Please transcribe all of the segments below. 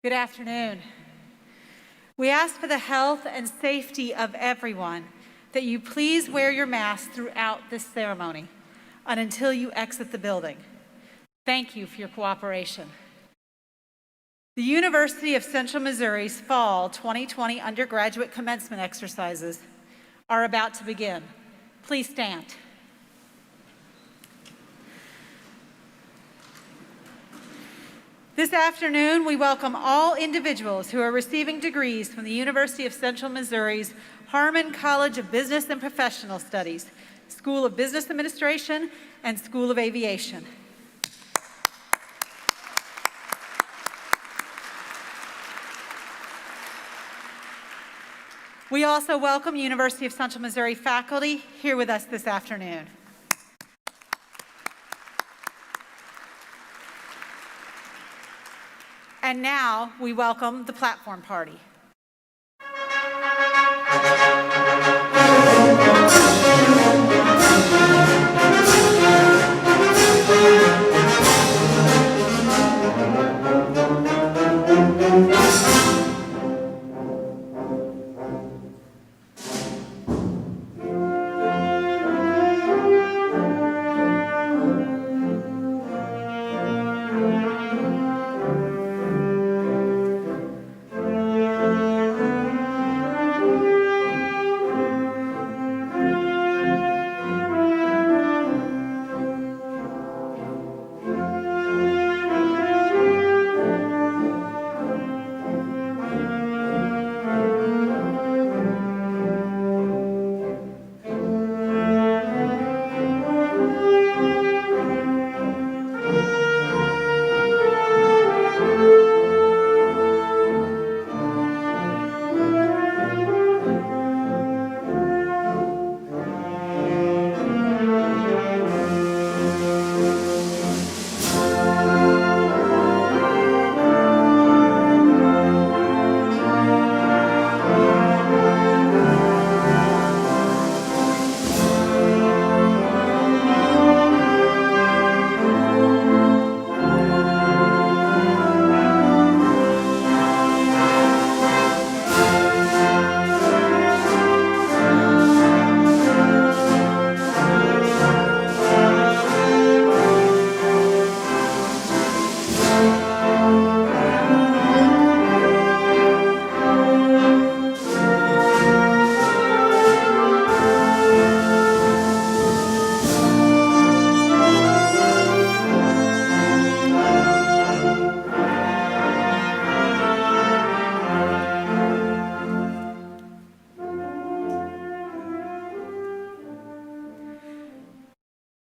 Good afternoon. We ask for the health and safety of everyone that you please wear your mask throughout this ceremony and until you exit the building. Thank you for your cooperation. The University of Central Missouri's Fall 2020 undergraduate commencement exercises are about to begin. Please stand. This afternoon, we welcome all individuals who are receiving degrees from the University of Central Missouri's Harmon College of Business and Professional Studies, School of Business Administration, and School of Aviation. We also welcome University of Central Missouri faculty here with us this afternoon. And now we welcome the platform party.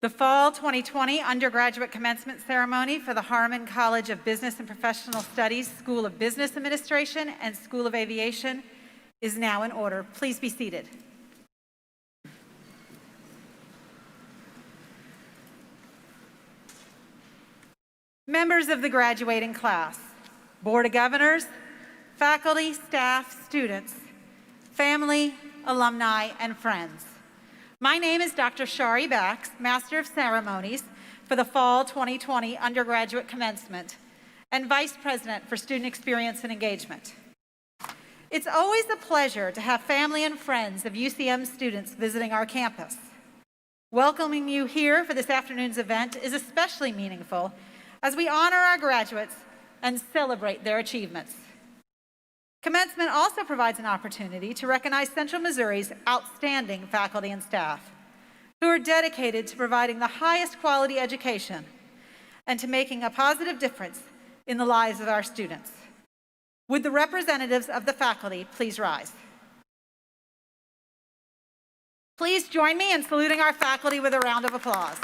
The Fall 2020 undergraduate commencement ceremony for the Harmon College of Business and Professional Studies, School of Business Administration, and School of Aviation is now in order. Please be seated. Members of the graduating class, Board of Governors, faculty, staff, students, family, alumni, and friends. My name is Dr. Shari Bax, Master of Ceremonies for the Fall 2020 undergraduate commencement and Vice President for Student Experience and Engagement. It's always a pleasure to have family and friends of UCM students visiting our campus. Welcoming you here for this afternoon's event is especially meaningful as we honor our graduates and celebrate their achievements. Commencement also provides an opportunity to recognize Central Missouri's outstanding faculty and staff who are dedicated to providing the highest quality education and to making a positive difference in the lives of our students. Would the representatives of the faculty please rise? Please join me in saluting our faculty with a round of applause.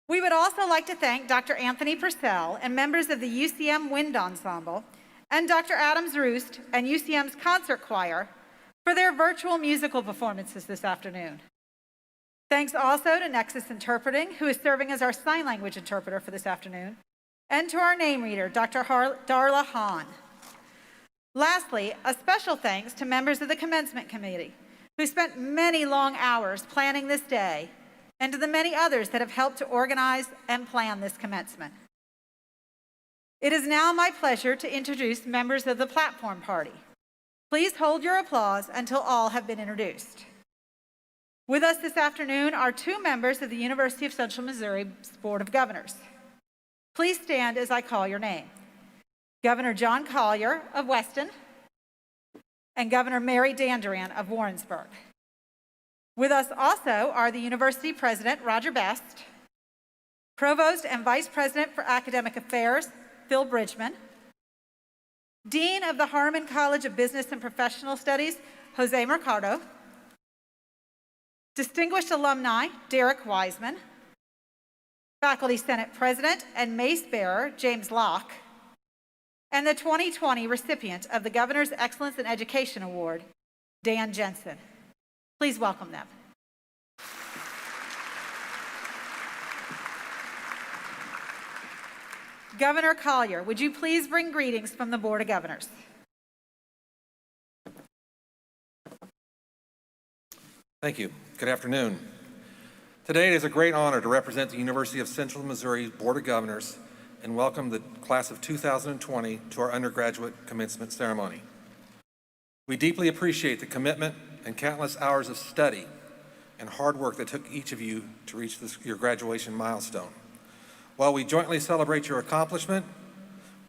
We would also like to thank Dr. Anthony Purcell and members of the UCM Wind Ensemble and Dr. Adams Roost and UCM's Concert Choir for their virtual musical performances this afternoon. Thanks also to Nexus Interpreting, who is serving as our sign language interpreter for this afternoon, and to our name reader, Dr. Darla Hahn. Lastly, a special thanks to members of the Commencement Committee, who spent many long hours planning this day and to the many others that have helped to organize and plan this commencement. It is now my pleasure to introduce members of the platform party. Please hold your applause until all have been introduced. With us this afternoon are two members of the University of Central Missouri's Board of Governors. Please stand as I call your name. Governor John Collier of Weston and Governor Mary Dandurand of Warrensburg. With us also are the University President, Roger Best, Provost and Vice President for Academic Affairs, Phil Bridgman, Dean of the Harmon College of Business and Professional Studies, Jose Mercado, Distinguished Alumni, Derek Wiseman, Faculty Senate President and Mace Bearer, James Locke, and the 2020 recipient of the Governor's Excellence in Education Award, Dan Jensen. Please welcome them. Governor Collier, would you please bring greetings from the Board of Governors? Thank you. Good afternoon. Today it is a great honor to represent the University of Central Missouri Board of Governors and welcome the class of 2020 to our undergraduate commencement ceremony. We deeply appreciate the commitment and countless hours of study and hard work that took each of you to reach your graduation milestone. While we jointly celebrate your accomplishment,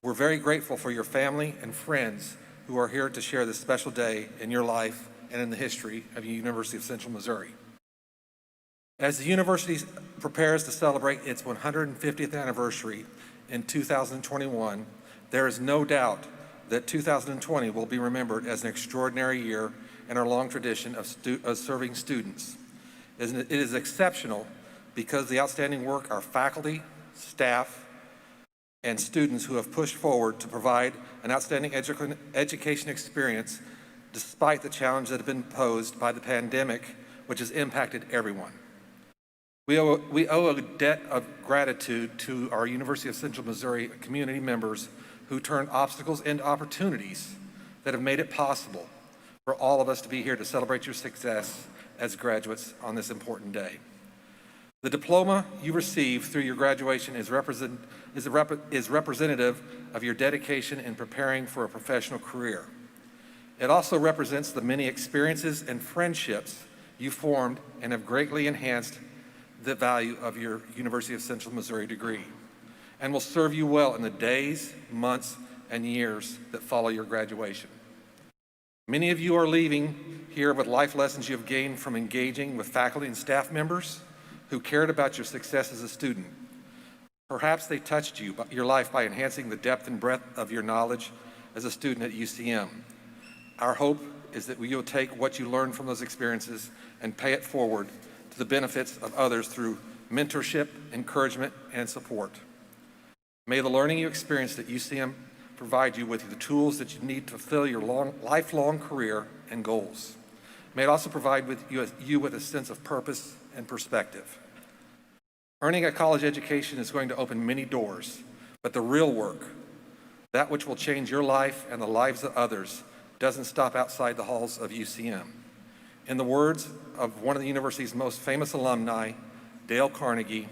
we're very grateful for your family and friends who are here to share this special day in your life and in the history of the University of Central Missouri. As the university prepares to celebrate its 150th anniversary in 2021, there is no doubt that 2020 will be remembered as an extraordinary year in our long tradition of serving students. It is exceptional because of the outstanding work our faculty, staff, and students who have pushed forward to provide an outstanding education experience despite the challenges that have been posed by the pandemic, which has impacted everyone. We owe a debt of gratitude to our University of Central Missouri community members who turned obstacles into opportunities that have made it possible for all of us to be here to celebrate your success as graduates on this important day. The diploma you receive through your graduation is representative of your dedication in preparing for a professional career. It also represents the many experiences and friendships you formed and have greatly enhanced the value of your University of Central Missouri degree and will serve you well in the days, months, and years that follow your graduation. Many of you are leaving here with life lessons you have gained from engaging with faculty and staff members who cared about your success as a student. Perhaps they touched your life by enhancing the depth and breadth of your knowledge as a student at UCM. Our hope is that you'll take what you learned from those experiences and pay it forward to the benefits of others through mentorship, encouragement, and support. May the learning you experienced at UCM provide you with the tools that you need to fulfill your lifelong career and goals. May it also provide you with a sense of purpose and perspective. Earning a college education is going to open many doors, but the real work, that which will change your life and the lives of others, doesn't stop outside the halls of UCM. In the words of one of the university's most famous alumni, Dale Carnegie,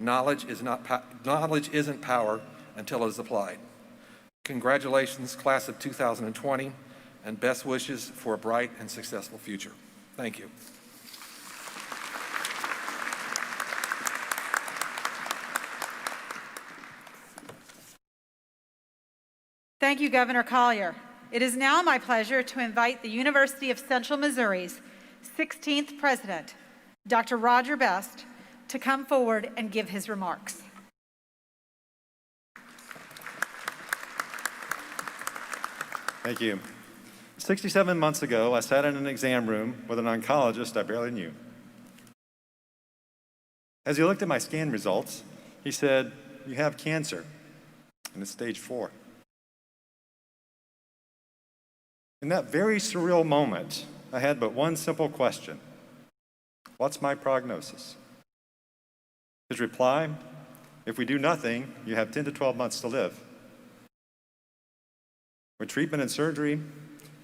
knowledge isn't power until it is applied. Congratulations, class of 2020, and best wishes for a bright and successful future. Thank you. Thank you, Governor Collier. It is now my pleasure to invite the University of Central Missouri's 16th president, Dr. Roger Best, to come forward and give his remarks. Thank you. 67 months ago, I sat in an exam room with an oncologist I barely knew. As he looked at my scan results, he said, "You have cancer, and it's stage 4. In that very surreal moment, I had but one simple question: what's my prognosis? His reply: if we do nothing, you have 10 to 12 months to live. With treatment and surgery,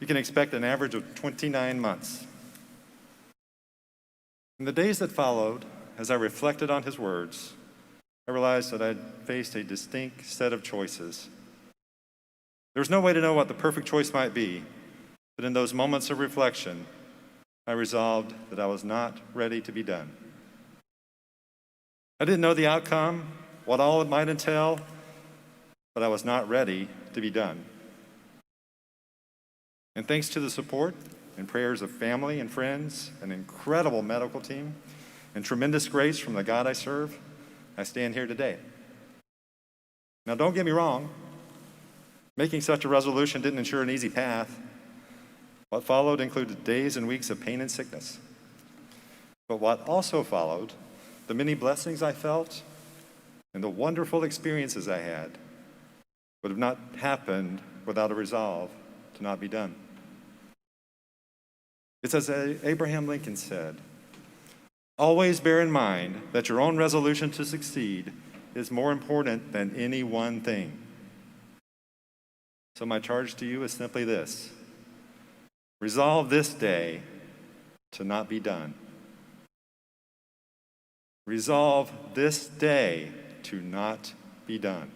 you can expect an average of 29 months. In the days that followed, as I reflected on his words, I realized that I'd faced a distinct set of choices. There was no way to know what the perfect choice might be, but in those moments of reflection, I resolved that I was not ready to be done. I didn't know the outcome, what all it might entail, but I was not ready to be done. And thanks to the support and prayers of family and friends, an incredible medical team, and tremendous grace from the God I serve, I stand here today. Now, don't get me wrong. Making such a resolution didn't ensure an easy path. What followed included days and weeks of pain and sickness. But what also followed, the many blessings I felt and the wonderful experiences I had, would have not happened without a resolve to not be done. It's as Abraham Lincoln said, always bear in mind that your own resolution to succeed is more important than any one thing. So my charge to you is simply this: resolve this day to not be done. Resolve this day to not be done.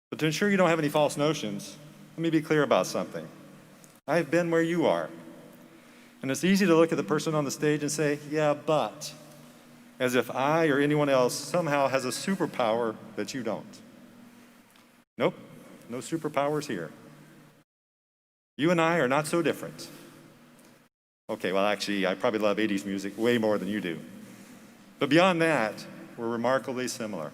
But to ensure you don't have any false notions, let me be clear about something. I've been where you are. And it's easy to look at the person on the stage and say, yeah, but, as if I or anyone else somehow has a superpower that you don't. Nope, no superpowers here. You and I are not so different. Okay, well, actually, I probably love 80s music way more than you do. But beyond that, we're remarkably similar.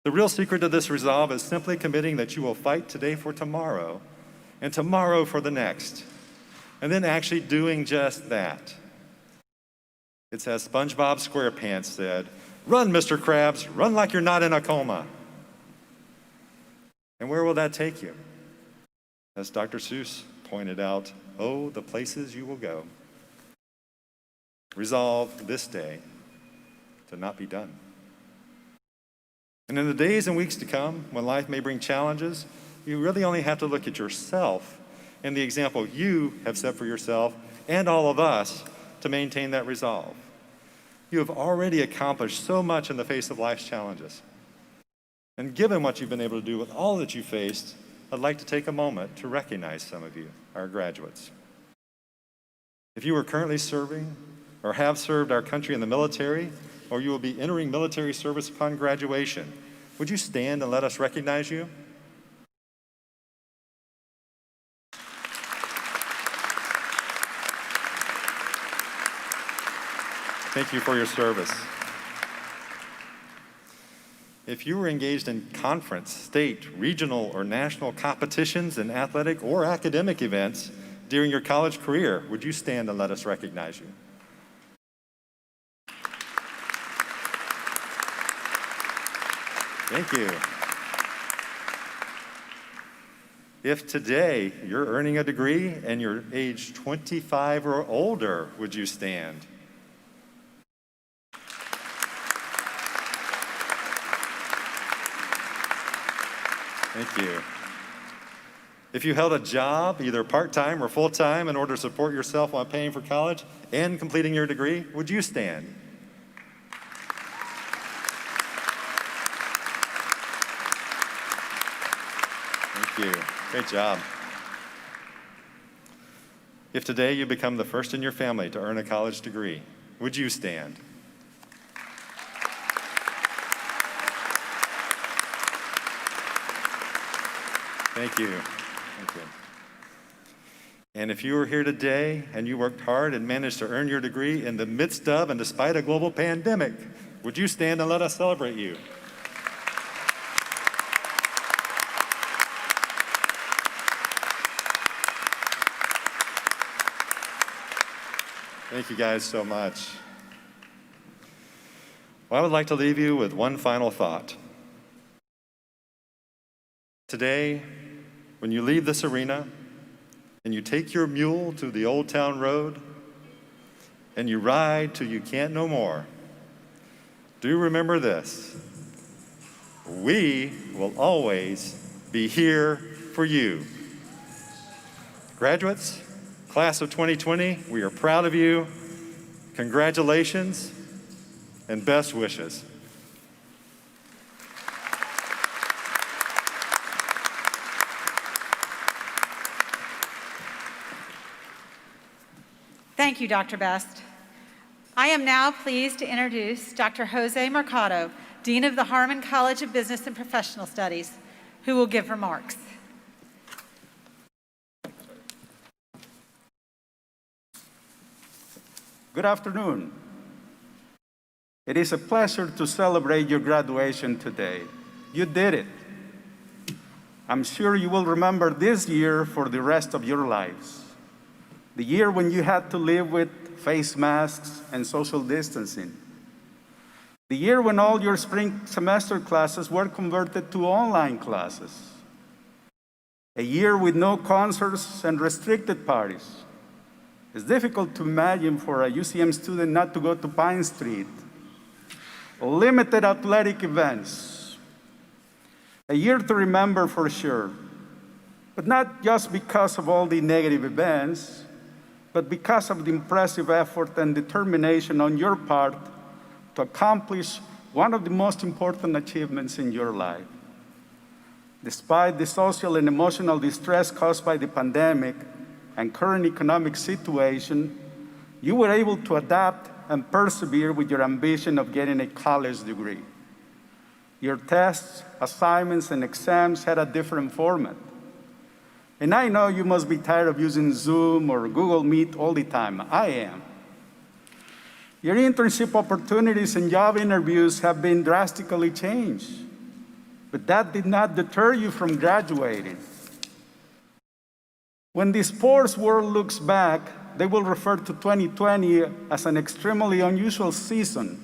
The real secret to this resolve is simply committing that you will fight today for tomorrow, and tomorrow for the next, and then actually doing just that. It's as SpongeBob SquarePants said, run, Mr. Krabs, run like you're not in a coma. And where will that take you? As Dr. Seuss pointed out, oh, the places you will go. Resolve this day to not be done. And in the days and weeks to come, when life may bring challenges, you really only have to look at yourself and the example you have set for yourself and all of us to maintain that resolve. You have already accomplished so much in the face of life's challenges. And given what you've been able to do with all that you faced, I'd like to take a moment to recognize some of you, our graduates. If you are currently serving or have served our country in the military, or you will be entering military service upon graduation, would you stand and let us recognize you? Thank you for your service. If you were engaged in conference, state, regional, or national competitions in athletic or academic events during your college career, would you stand and let us recognize you? Thank you. If today you're earning a degree and you're age 25 or older, would you stand? Thank you. If you held a job, either part-time or full-time, in order to support yourself while paying for college and completing your degree, would you stand? Thank you. Great job. If today you become the first in your family to earn a college degree, would you stand? Thank you. Thank you. And if you are here today and you worked hard and managed to earn your degree in the midst of and despite a global pandemic, would you stand and let us celebrate you? Thank you guys so much. Well, I would like to leave you with one final thought. Today, when you leave this arena and you take your mule to the Old Town Road and you ride till you can't no more, do remember this: we will always be here for you. Graduates, class of 2020, we are proud of you. Congratulations and best wishes. Thank you, Dr. Best. I am now pleased to introduce Dr. Jose Mercado, Dean of the Harmon College of Business and Professional Studies, who will give remarks. Good afternoon. It is a pleasure to celebrate your graduation today. You did it. I'm sure you will remember this year for the rest of your lives. The year when you had to live with face masks and social distancing. The year when all your spring semester classes were converted to online classes. A year with no concerts and restricted parties. It's difficult to imagine for a UCM student not to go to Pine Street. Limited athletic events. A year to remember for sure, but not just because of all the negative events, but because of the impressive effort and determination on your part to accomplish one of the most important achievements in your life. Despite the social and emotional distress caused by the pandemic and current economic situation, you were able to adapt and persevere with your ambition of getting a college degree. Your tests, assignments, and exams had a different format. And I know you must be tired of using Zoom or Google Meet all the time. I am. Your internship opportunities and job interviews have been drastically changed, but that did not deter you from graduating. When the sports world looks back, they will refer to 2020 as an extremely unusual season.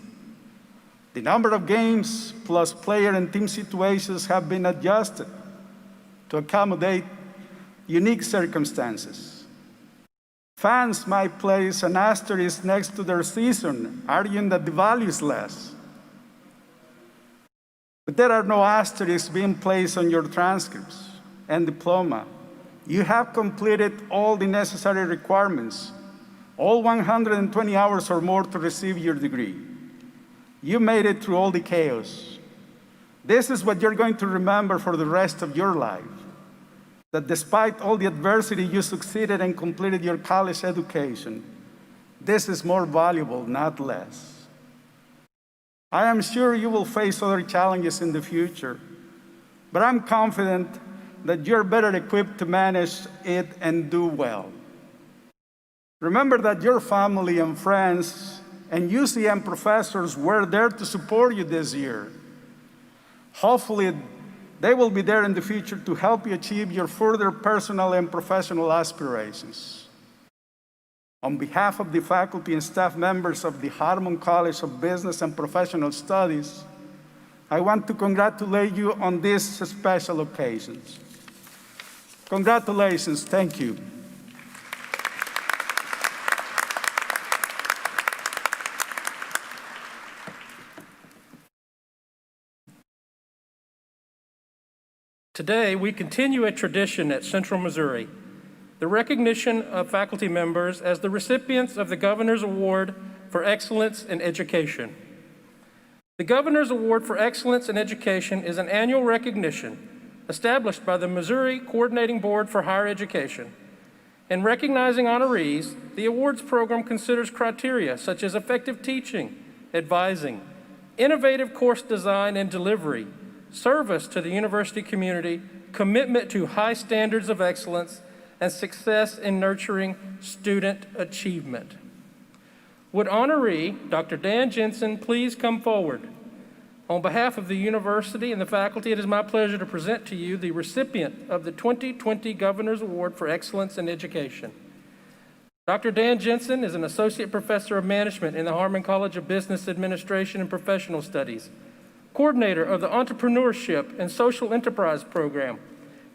The number of games plus player and team situations have been adjusted to accommodate unique circumstances. Fans might place an asterisk next to their season, arguing that the value is less. But there are no asterisks being placed on your transcripts and diploma. You have completed all the necessary requirements, all 120 hours or more to receive your degree. You made it through all the chaos. This is what you're going to remember for the rest of your life, that despite all the adversity, you succeeded and completed your college education. This is more valuable, not less. I am sure you will face other challenges in the future, but I'm confident that you're better equipped to manage it and do well. Remember that your family and friends and UCM professors were there to support you this year. Hopefully, they will be there in the future to help you achieve your further personal and professional aspirations. On behalf of the faculty and staff members of the Harmon College of Business and Professional Studies, I want to congratulate you on this special occasion. Congratulations, thank you. Today, we continue a tradition at Central Missouri, the recognition of faculty members as the recipients of the Governor's Award for Excellence in Education. The Governor's Award for Excellence in Education is an annual recognition established by the Missouri Coordinating Board for Higher Education. In recognizing honorees, the awards program considers criteria such as effective teaching, advising, innovative course design and delivery, service to the university community, commitment to high standards of excellence, and success in nurturing student achievement. Would honoree Dr. Dan Jensen please come forward? On behalf of the university and the faculty, it is my pleasure to present to you the recipient of the 2020 Governor's Award for Excellence in Education. Dr. Dan Jensen is an associate professor of management in the Harmon College of Business Administration and Professional Studies, coordinator of the Entrepreneurship and Social Enterprise Program,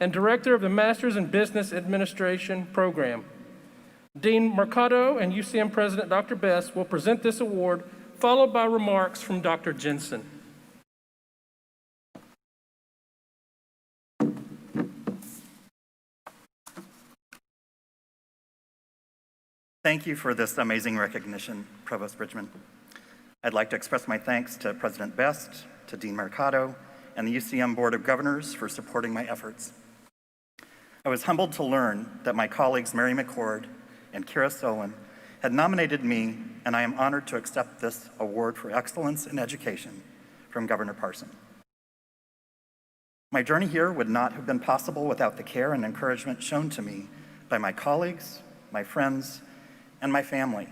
and director of the Masters in Business Administration Program. Dean Mercado and UCM President Dr. Best will present this award, followed by remarks from Dr. Jensen. Thank you for this amazing recognition, Provost Bridgman. I'd like to express my thanks to President Best, to Dean Mercado, and the UCM Board of Governors for supporting my efforts. I was humbled to learn that my colleagues Mary McCord and Kira Solon had nominated me, and I am honored to accept this award for excellence in education from Governor Parson. My journey here would not have been possible without the care and encouragement shown to me by my colleagues, my friends, and my family.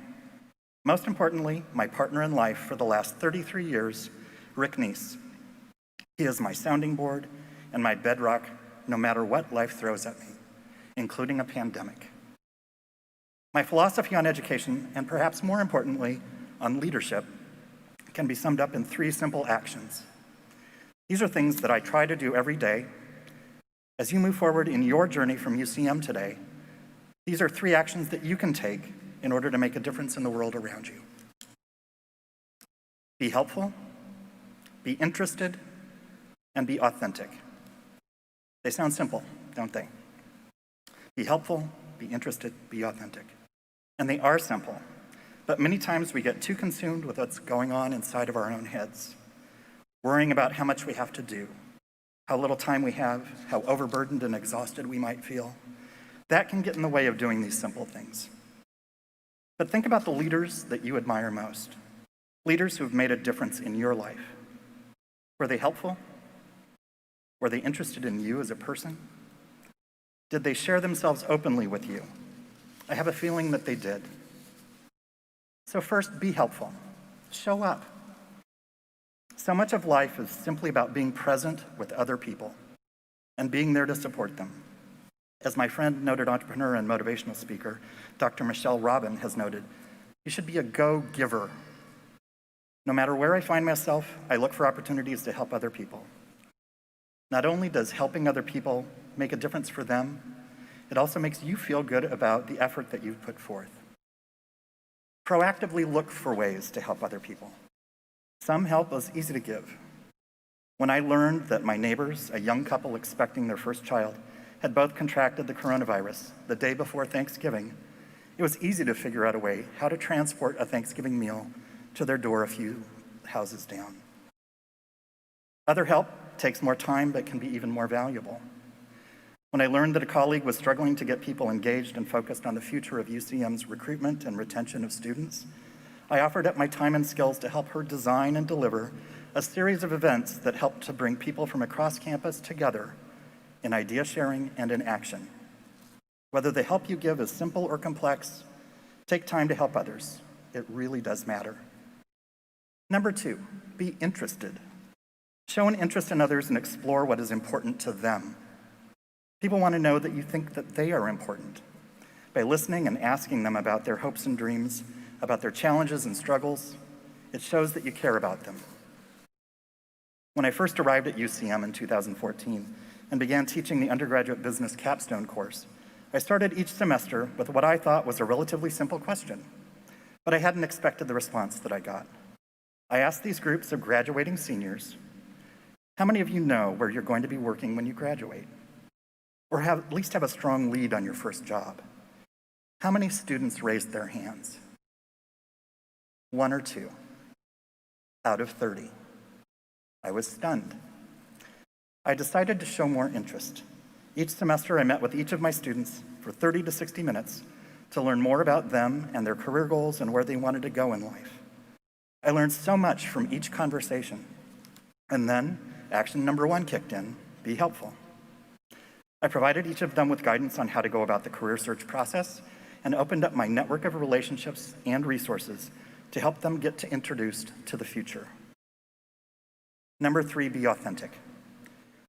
Most importantly, my partner in life for the last 33 years, Rick Neese. He is my sounding board and my bedrock no matter what life throws at me, including a pandemic. My philosophy on education, and perhaps more importantly, on leadership, can be summed up in 3 simple actions. These are things that I try to do every day. As you move forward in your journey from UCM today, these are 3 actions that you can take in order to make a difference in the world around you. Be helpful, be interested, and be authentic. They sound simple, don't they? Be helpful, be interested, be authentic. And they are simple, but many times we get too consumed with what's going on inside of our own heads, worrying about how much we have to do, how little time we have, how overburdened and exhausted we might feel. That can get in the way of doing these simple things. But think about the leaders that you admire most, leaders who have made a difference in your life. Were they helpful? Were they interested in you as a person? Did they share themselves openly with you? I have a feeling that they did. So first, be helpful. Show up. So much of life is simply about being present with other people and being there to support them. As my friend, noted entrepreneur and motivational speaker, Dr. Michelle Robin has noted, you should be a go-giver. No matter where I find myself, I look for opportunities to help other people. Not only does helping other people make a difference for them, it also makes you feel good about the effort that you've put forth. Proactively look for ways to help other people. Some help is easy to give. When I learned that my neighbors, a young couple expecting their first child, had both contracted the coronavirus the day before Thanksgiving, it was easy to figure out a way how to transport a Thanksgiving meal to their door a few houses down. Other help takes more time but can be even more valuable. When I learned that a colleague was struggling to get people engaged and focused on the future of UCM's recruitment and retention of students, I offered up my time and skills to help her design and deliver a series of events that helped to bring people from across campus together in idea sharing and in action. Whether the help you give is simple or complex, take time to help others. It really does matter. Number 2, be interested. Show an interest in others and explore what is important to them. People want to know that you think that they are important. By listening and asking them about their hopes and dreams, about their challenges and struggles, it shows that you care about them. When I first arrived at UCM in 2014 and began teaching the undergraduate business capstone course, I started each semester with what I thought was a relatively simple question, but I hadn't expected the response that I got. I asked these groups of graduating seniors, how many of you know where you're going to be working when you graduate? Or at least have a strong lead on your first job? How many students raised their hands? 1 or 2 out of 30. I was stunned. I decided to show more interest. Each semester, I met with each of my students for 30 to 60 minutes to learn more about them and their career goals and where they wanted to go in life. I learned so much from each conversation. And then, action number 1 kicked in, be helpful. I provided each of them with guidance on how to go about the career search process and opened up my network of relationships and resources to help them get introduced to the future. Number 3, be authentic.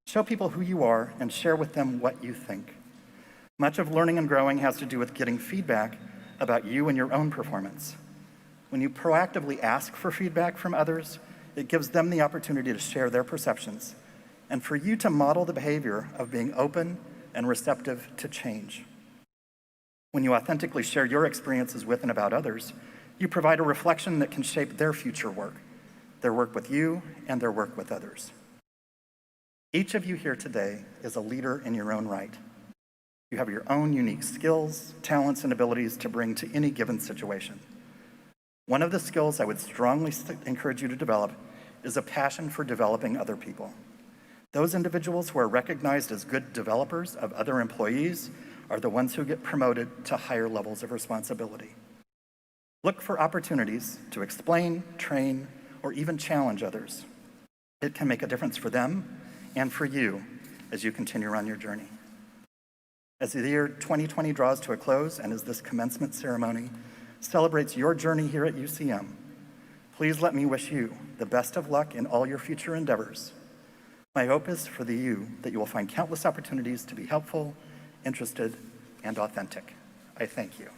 Show people who you are and share with them what you think. Much of learning and growing has to do with getting feedback about you and your own performance. When you proactively ask for feedback from others, it gives them the opportunity to share their perceptions and for you to model the behavior of being open and receptive to change. When you authentically share your experiences with and about others, you provide a reflection that can shape their future work, their work with you and their work with others. Each of you here today is a leader in your own right. You have your own unique skills, talents, and abilities to bring to any given situation. One of the skills I would strongly encourage you to develop is a passion for developing other people. Those individuals who are recognized as good developers of other employees are the ones who get promoted to higher levels of responsibility. Look for opportunities to explain, train, or even challenge others. It can make a difference for them and for you as you continue on your journey. As the year 2020 draws to a close and as this commencement ceremony celebrates your journey here at UCM, please let me wish you the best of luck in all your future endeavors. My hope is for you that you will find countless opportunities to be helpful, interested, and authentic. I thank you.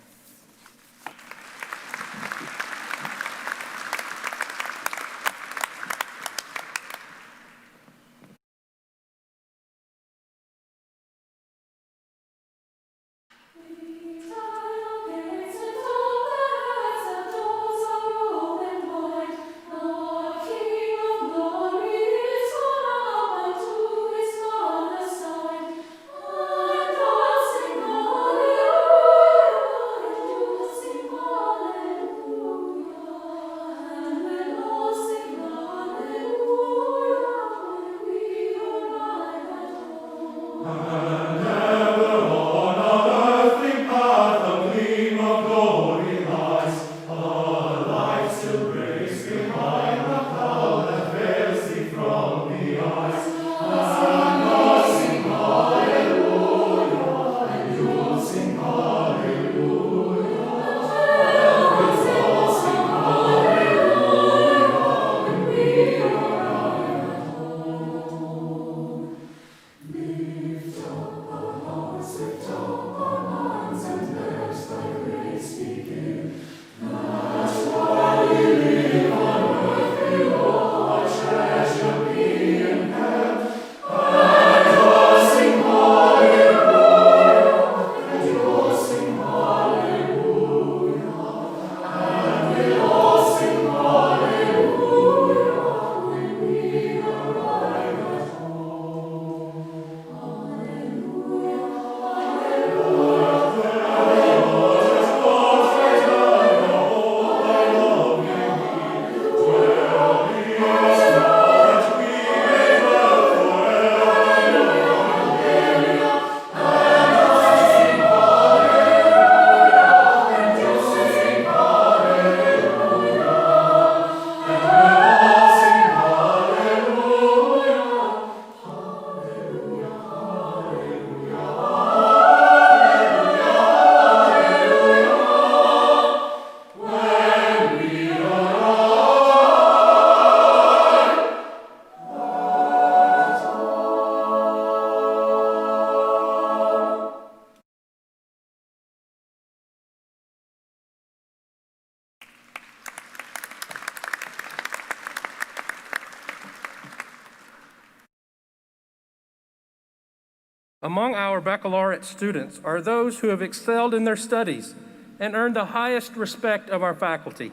Among our baccalaureate students are those who have excelled in their studies and earned the highest respect of our faculty.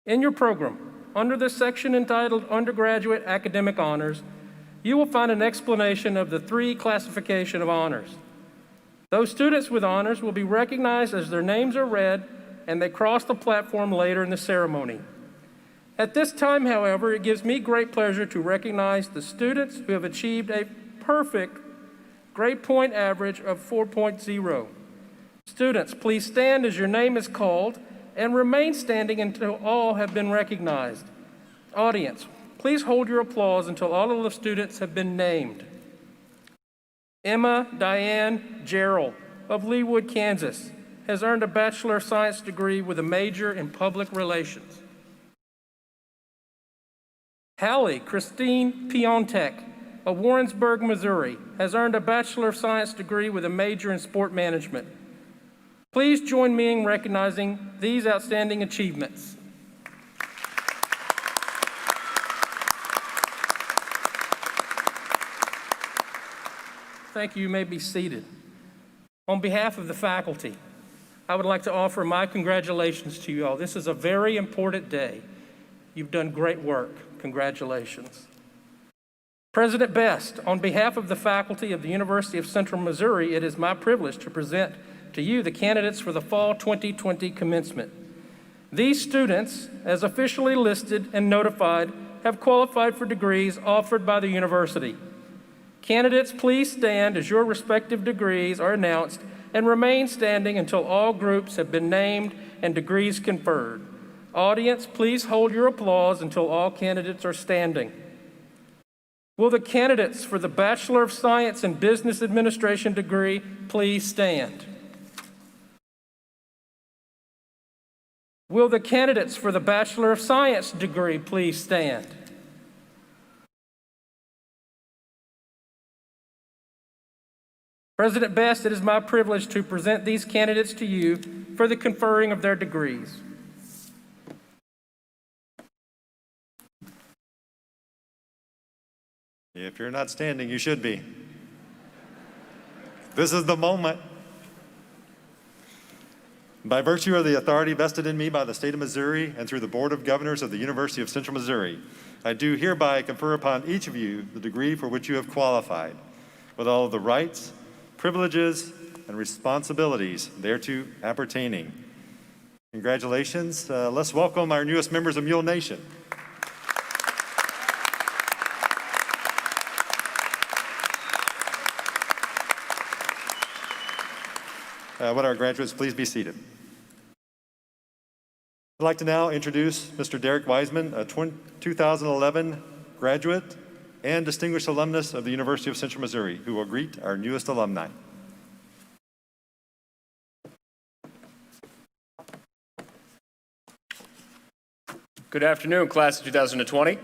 In your program, under the section entitled Undergraduate Academic Honors, you will find an explanation of the 3 classifications of honors. Those students with honors will be recognized as their names are read and they cross the platform later in the ceremony. At this time, however, it gives me great pleasure to recognize the students who have achieved a perfect grade point average of 4.0. Students, please stand as your name is called and remain standing until all have been recognized. Audience, please hold your applause until all of the students have been named. Emma Diane Gerald of Leawood, Kansas, has earned a Bachelor of Science degree with a major in Public Relations. Hallie Christine Piontek of Warrensburg, Missouri, has earned a Bachelor of Science degree with a major in Sport Management. Please join me in recognizing these outstanding achievements. Thank you. You may be seated. On behalf of the faculty, I would like to offer my congratulations to you all. This is a very important day. You've done great work. Congratulations. President Best, on behalf of the faculty of the University of Central Missouri, it is my privilege to present to you the candidates for the Fall 2020 Commencement. These students, as officially listed and notified, have qualified for degrees offered by the university. Candidates, please stand as your respective degrees are announced and remain standing until all groups have been named and degrees conferred. Audience, please hold your applause until all candidates are standing. Will the candidates for the Bachelor of Science in Business Administration degree please stand? Will the candidates for the Bachelor of Science degree please stand? President Best, it is my privilege to present these candidates to you for the conferring of their degrees. If you're not standing, you should be. This is the moment. By virtue of the authority vested in me by the state of Missouri and through the Board of Governors of the University of Central Missouri, I do hereby confer upon each of you the degree for which you have qualified, with all of the rights, privileges, and responsibilities thereto appertaining. Congratulations. Let's welcome our newest members of Mule Nation. Would our graduates please be seated? I'd like to now introduce Mr. Derek Wiseman, a 2011 graduate and distinguished alumnus of the University of Central Missouri, who will greet our newest alumni. Good afternoon, class of 2020.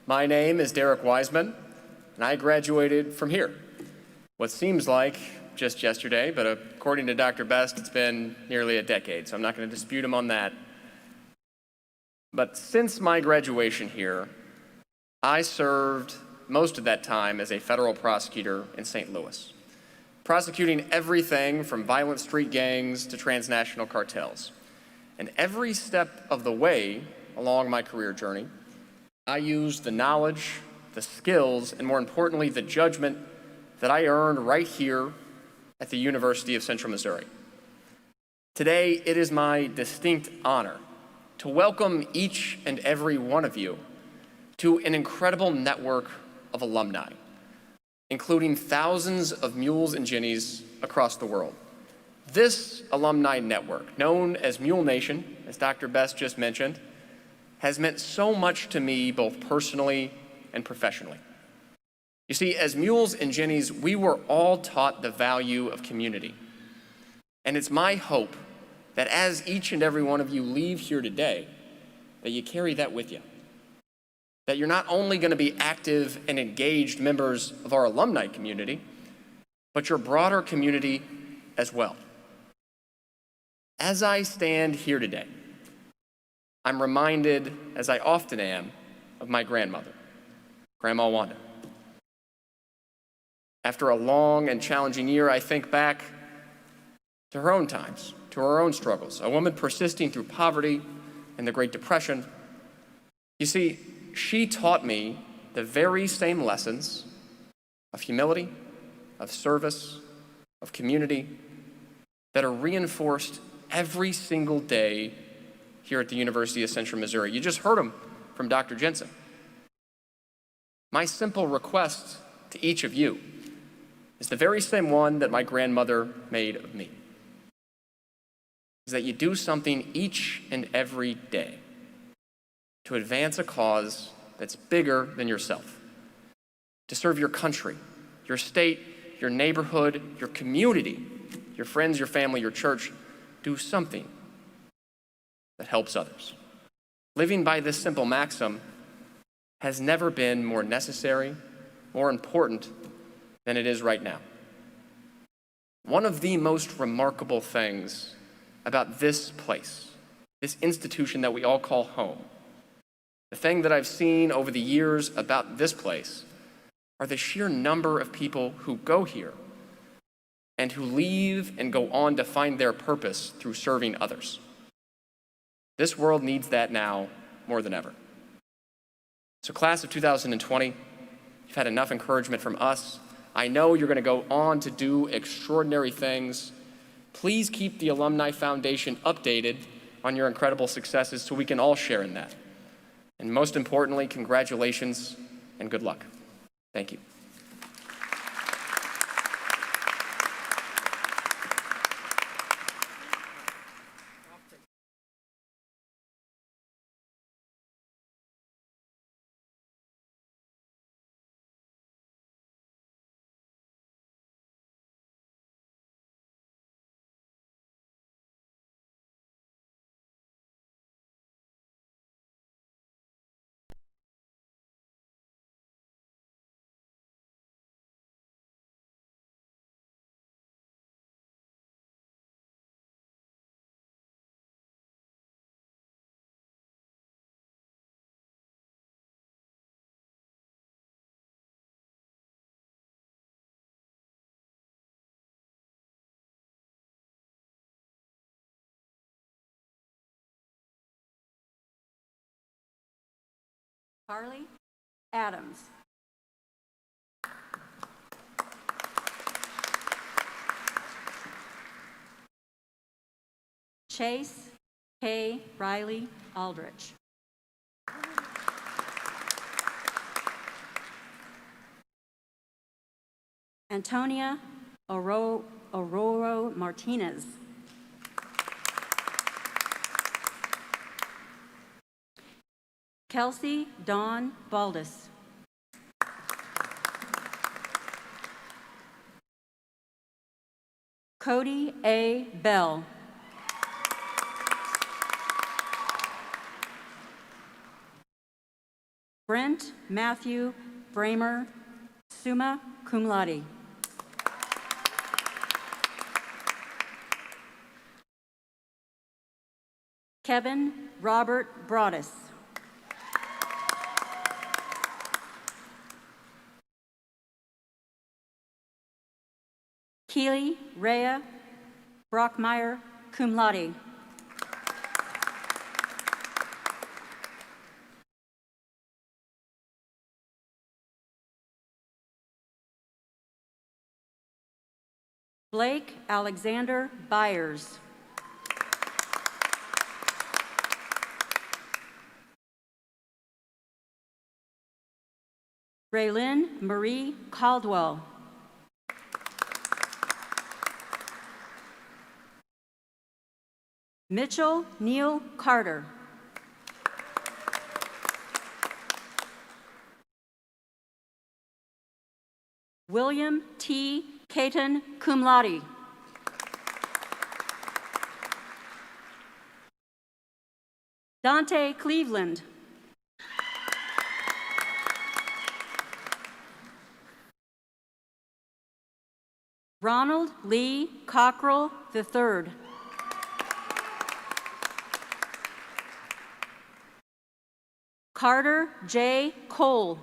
My name is Derek Wiseman, and I graduated from here. What seems like just yesterday, but according to Dr. Best, it's been nearly a decade, so I'm not going to dispute him on that. But since my graduation here, I served most of that time as a federal prosecutor in St. Louis, prosecuting everything from violent street gangs to transnational cartels. And every step of the way along my career journey, I used the knowledge, the skills, and more importantly, the judgment that I earned right here at the University of Central Missouri. Today, it is my distinct honor to welcome each and every one of you to an incredible network of alumni, including thousands of mules and ginnies across the world. This alumni network, known as Mule Nation, as Dr. Best just mentioned, has meant so much to me both personally and professionally. You see, as mules and ginnies, we were all taught the value of community. And it's my hope that as each and every one of you leave here today, that you carry that with you. That you're not only going to be active and engaged members of our alumni community, but your broader community as well. As I stand here today, I'm reminded, as I often am, of my grandmother, Grandma Wanda. After a long and challenging year, I think back to her own times, to her own struggles, a woman persisting through poverty and the Great Depression. You see, she taught me the very same lessons of humility, of service, of community that are reinforced every single day here at the University of Central Missouri. You just heard them from Dr. Jensen. My simple request to each of you is the very same one that my grandmother made of me, is that you do something each and every day to advance a cause that's bigger than yourself, to serve your country, your state, your neighborhood, your community, your friends, your family, your church. Do something that helps others. Living by this simple maxim has never been more necessary, more important than it is right now. One of the most remarkable things about this place, this institution that we all call home, the thing that I've seen over the years about this place are the sheer number of people who go here and who leave and go on to find their purpose through serving others. This world needs that now more than ever. So class of 2020, You've had enough encouragement from us. I know you're going to go on to do extraordinary things. Please keep the Alumni Foundation updated on your incredible successes so we can all share in that. And most importantly, congratulations and good luck. Thank you. Carly Adams. Chase K. Riley Aldrich. Antonia Aurora Martinez. Kelsey Dawn Baldus. Cody A. Bell. Brent Matthew Bramer, summa cum laude. Kevin Robert Broadus. Keely Rhea Brockmeyer, cum laude. Blake Alexander Byers. Raylyn Marie Caldwell. Mitchell Neil Carter. William T. Caton, cum laude. Dante Cleveland. Ronald Lee Cockrell III. Carter J. Cole.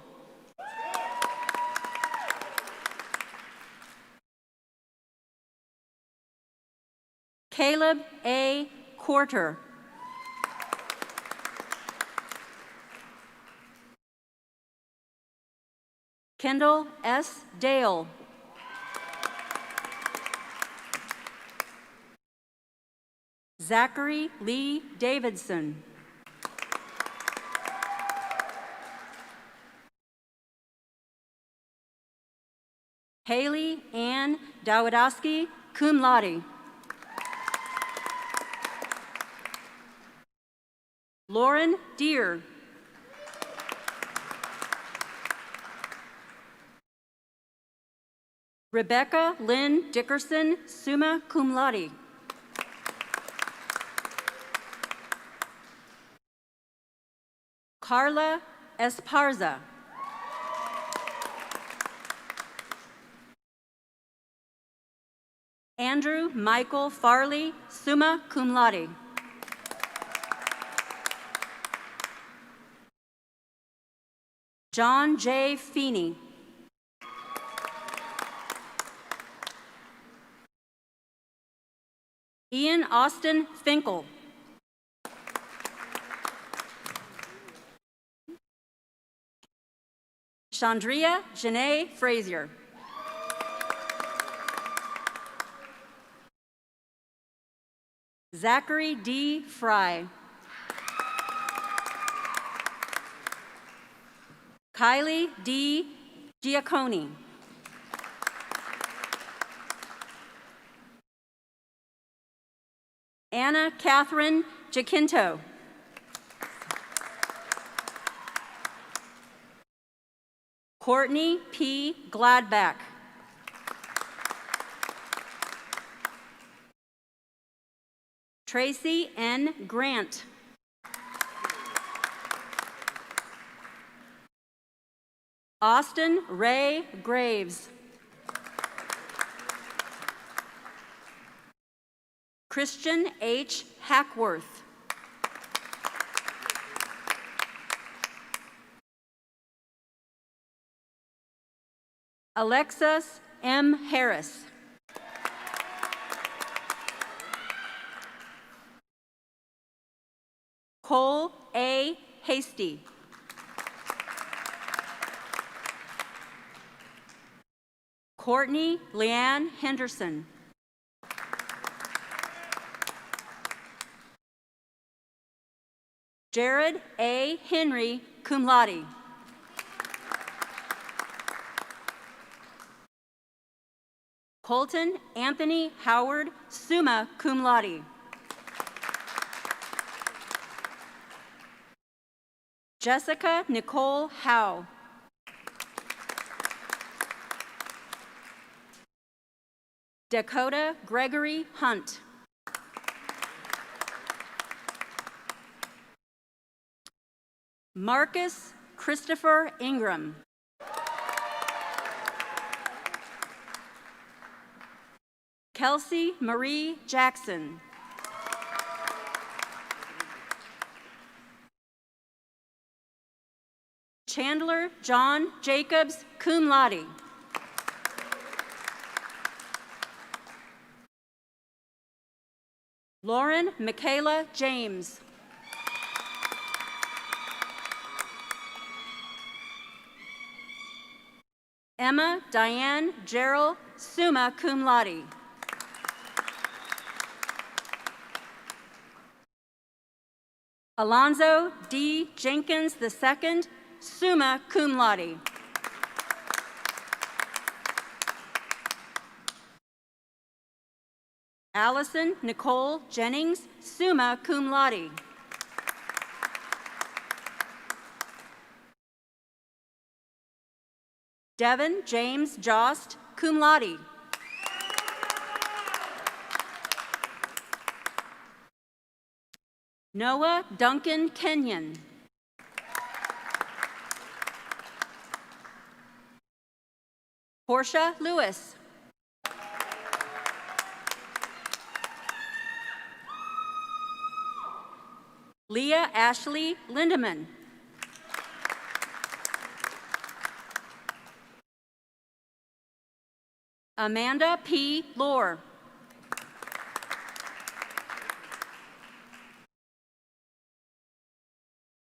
Caleb A. Quarter. Kendall S. Dale. Zachary Lee Davidson. Haley Ann Dawidowski, cum laude. Lauren Deere. Rebecca Lynn Dickerson, summa cum laude. Carla Esparza. Andrew Michael Farley, summa cum laude. John J. Feeney. Ian Austin Finkel. Chandria Janae Frazier. Zachary D. Fry. Kylie D. Giacconi. Anna Catherine Jacinto. Courtney P. Gladback. Tracy N. Grant. Austin Ray Graves. Christian H. Hackworth. Alexis M. Harris. Cole A. Hasty. Courtney Leanne Henderson. Jared A. Henry, cum laude. Colton Anthony Howard, summa cum laude. Jessica Nicole Howe. Dakota Gregory Hunt. Marcus Christopher Ingram. Kelsey Marie Jackson. Chandler John Jacobs, cum laude. Lauren Michaela James. Emma Diane Gerald, summa cum laude. Alonzo D. Jenkins II, summa cum laude. Allison Nicole Jennings, summa cum laude. Devin James Jost, cum laude. Noah Duncan Kenyon. Portia Lewis. Leah Ashley Lindeman. Amanda P. Lohr.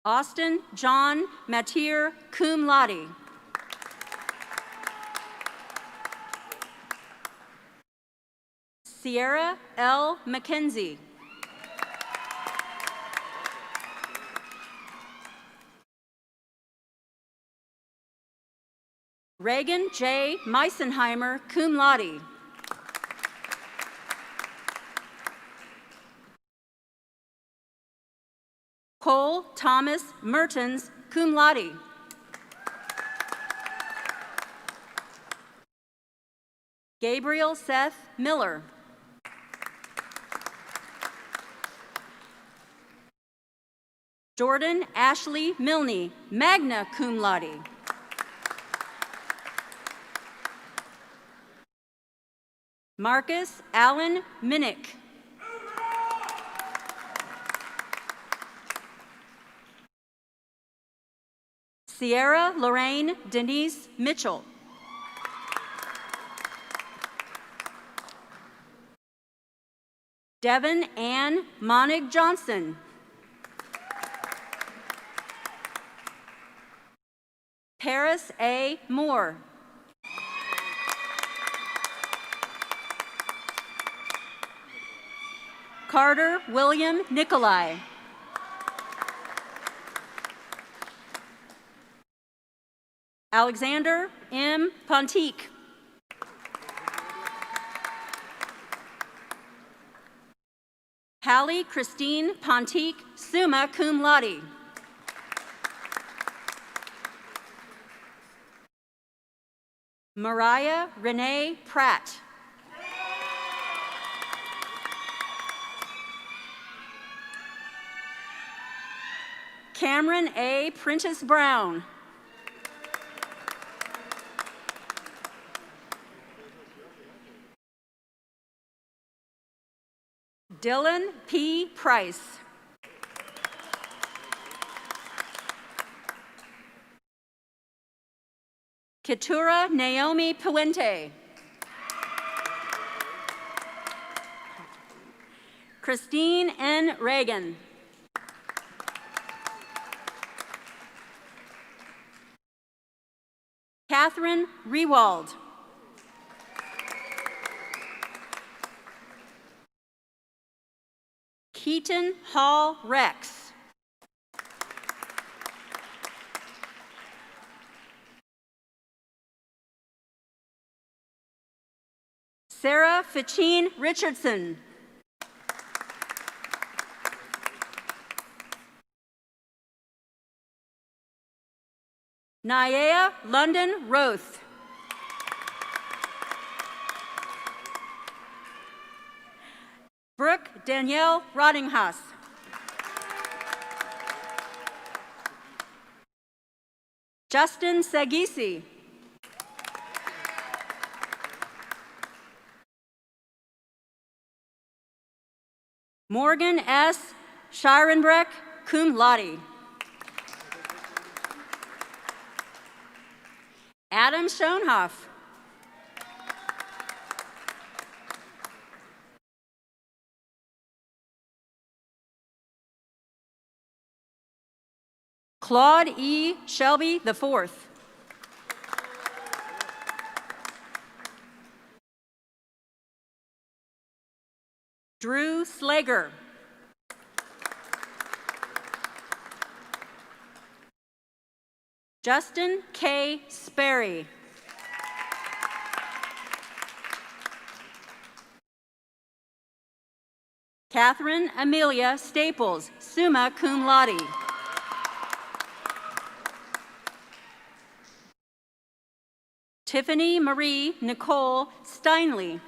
Austin John Matier, cum laude. Sierra L. McKenzie. Reagan J. Meisenheimer, cum laude. Cole Thomas Mertens, cum laude. Gabriel Seth Miller. Jordan Ashley Milne, magna cum laude. Marcus Allen Minnick. Sierra Lorraine Denise Mitchell. Devin Ann Monig Johnson. Paris A. Moore. Carter William Nicolai. Alexander M. Pontique. Hallie Christine Pontique, summa cum laude. Mariah Renee Pratt. Cameron A. Prentice Brown. Dylan P. Price. Keturah Naomi Puente. Christine N. Reagan. Catherine Rewald. Keaton Hall Rex. Sarah Ficine Richardson. Nyea London Roth. Brooke Danielle Roddinghaus. Justin Sagisi. Morgan S. Shirenbreck, cum laude. Adam Schoenhoff. Claude E. Shelby IV. Drew Slager. Justin K. Sperry. Catherine Amelia Staples, summa cum laude. Tiffany Marie Nicole Steinley.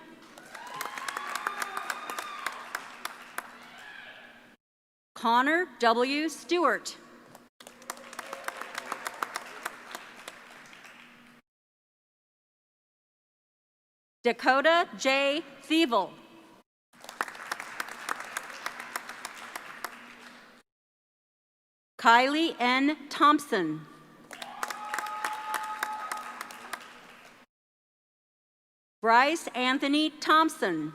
Connor W. Stewart. Dakota J. Thievel. Kylie N. Thompson. Bryce Anthony Thompson.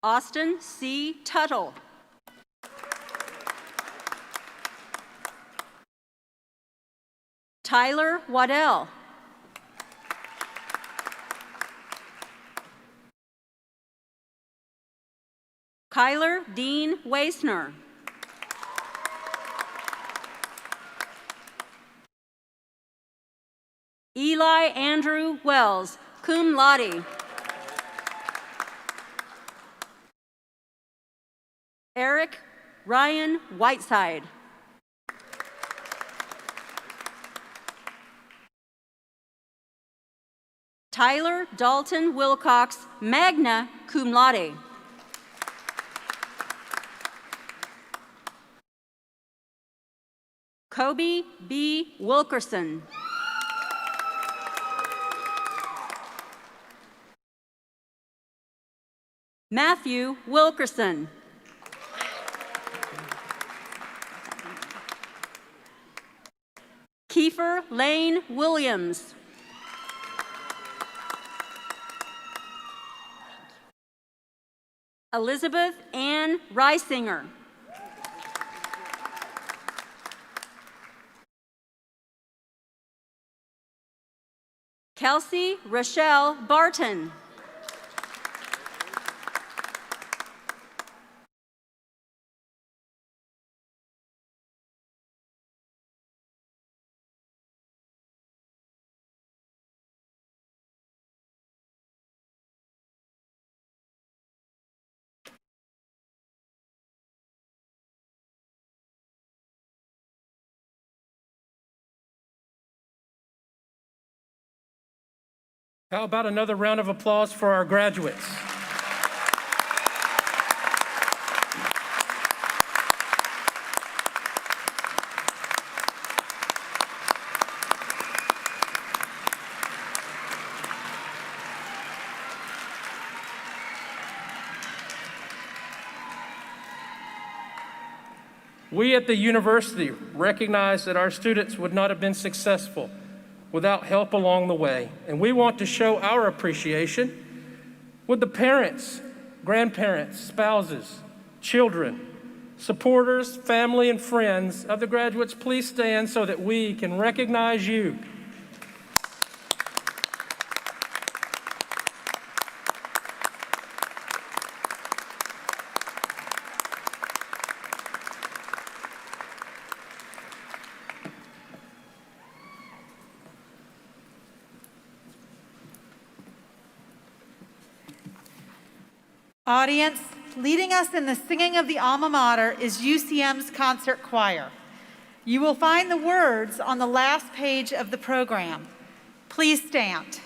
Austin C. Tuttle. Tyler Waddell. Kyler Dean Weisner. Eli Andrew Wells, cum laude. Eric Ryan Whiteside. Tyler Dalton Wilcox, magna cum laude. Kobe B. Wilkerson. Matthew Wilkerson. Kiefer Lane Williams. Elizabeth Ann Reisinger. Kelsey Rochelle Barton. How about another round of applause for our graduates? We at the university recognize that our students would not have been successful without help along the way, and we want to show our appreciation with the parents, grandparents, spouses, children, supporters, family, and friends of the graduates. Please stand so that we can recognize you. Audience, leading us in the singing of the alma mater is UCM's concert choir. You will find the words on the last page of the program. Please stand.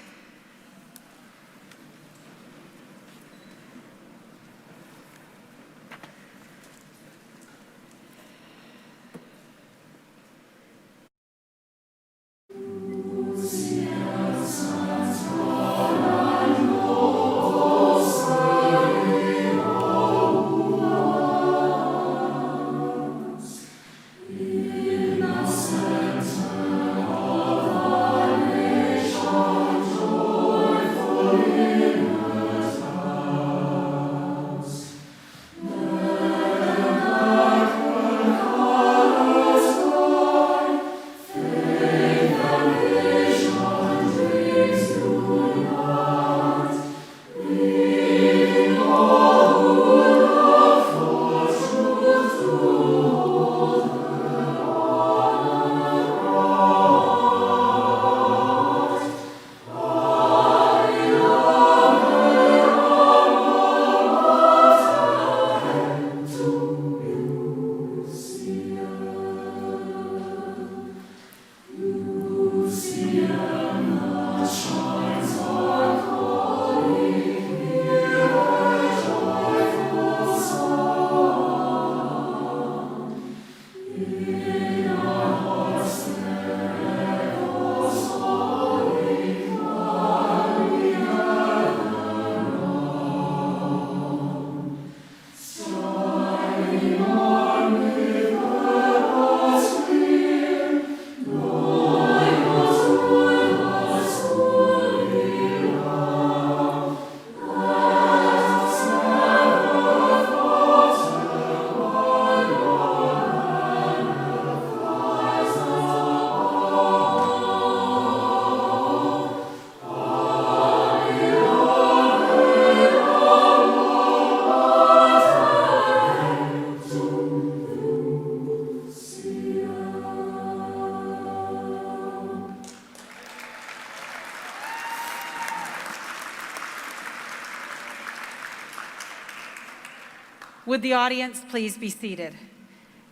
Would the audience please be seated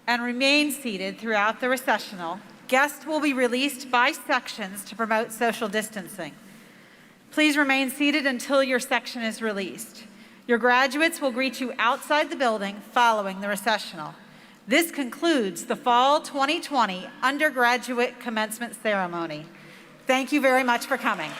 and remain seated throughout the recessional? Guests will be released by sections to promote social distancing. Please remain seated until your section is released. Your graduates will greet you outside the building following the recessional. This concludes the Fall 2020 Undergraduate Commencement Ceremony. Thank you very much for coming.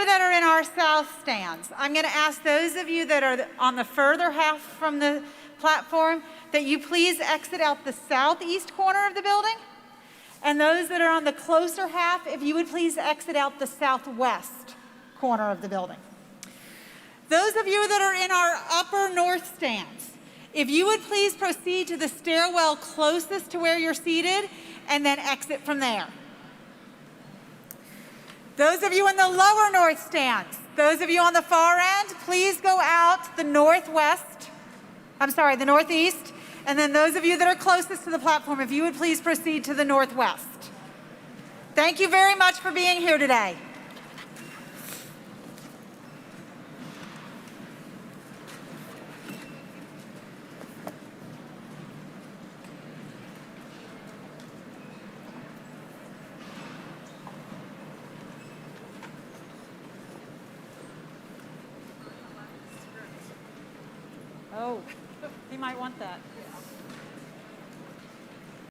you that are in our south stands, I'm going to ask those of you that are on the further half from the platform that you please exit out the southeast corner of the building. And those that are on the closer half, if you would please exit out the southwest corner of the building. Those of you that are in our upper north stands, if you would please proceed to the stairwell closest to where you're seated and then exit from there. Those of you in the lower north stands, those of you on the far end, please go out the northeast, and then those of you that are closest to the platform, if you would please proceed to the northwest. Thank you very much for being here today. Oh, he might want that.